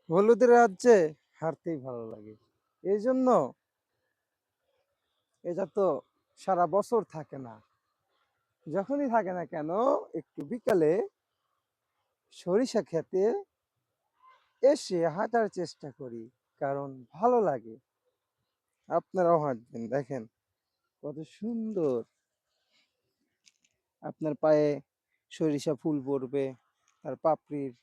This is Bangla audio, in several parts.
হলুদের রাজ্যে হারতেই ভালো লাগে। এই জন্য এটা তো সারা বছর থাকে না, যখনই থাকে না কেন একটু বিকালে সরিষা খেতে এসে হাঁটার চেষ্টা করি, কারণ ভালো লাগে। আপনারাও হাঁটবেন, দেখেন কত সুন্দর। আপনার পায়ে সরিষা ফুল পড়বে, আর পাপড়ির।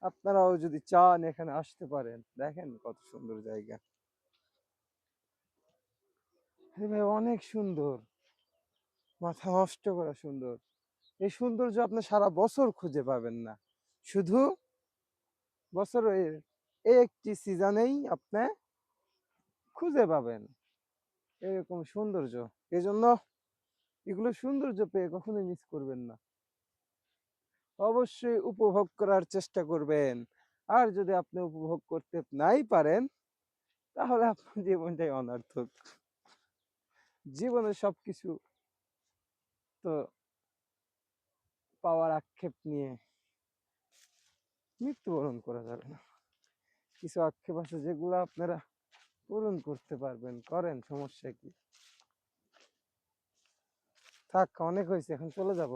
আপনারাও যদি চান এখানে আসতে পারেন, দেখেন কত সুন্দর জায়গা। আরে ভাই অনেক সুন্দর, মাথা নষ্ট করা সুন্দর। এই সৌন্দর্য আপনি সারা বছর খুঁজে পাবেন না, শুধু বছরের এই একটি সিজনেই আপনি খুঁজে পাবেন এরকম সৌন্দর্য। এই জন্য এগুলো সৌন্দর্য পেয়ে কখনোই মিস করবেন না, অবশ্যই উপভোগ করার চেষ্টা করবেন। আর যদি আপনি উপভোগ করতে নাই পারেন, তাহলে আপনার জীবনটাই অনর্থক। জীবনের সবকিছু তো পাওয়ার আক্ষেপ নিয়ে মৃত্যুবরণ করা যাবে না। কিছু আক্ষেপ আছে যেগুলো আপনারা পূরণ করতে পারবেন, করেন, সমস্যা কি। থাক, অনেক হয়েছে, এখন চলে যাব।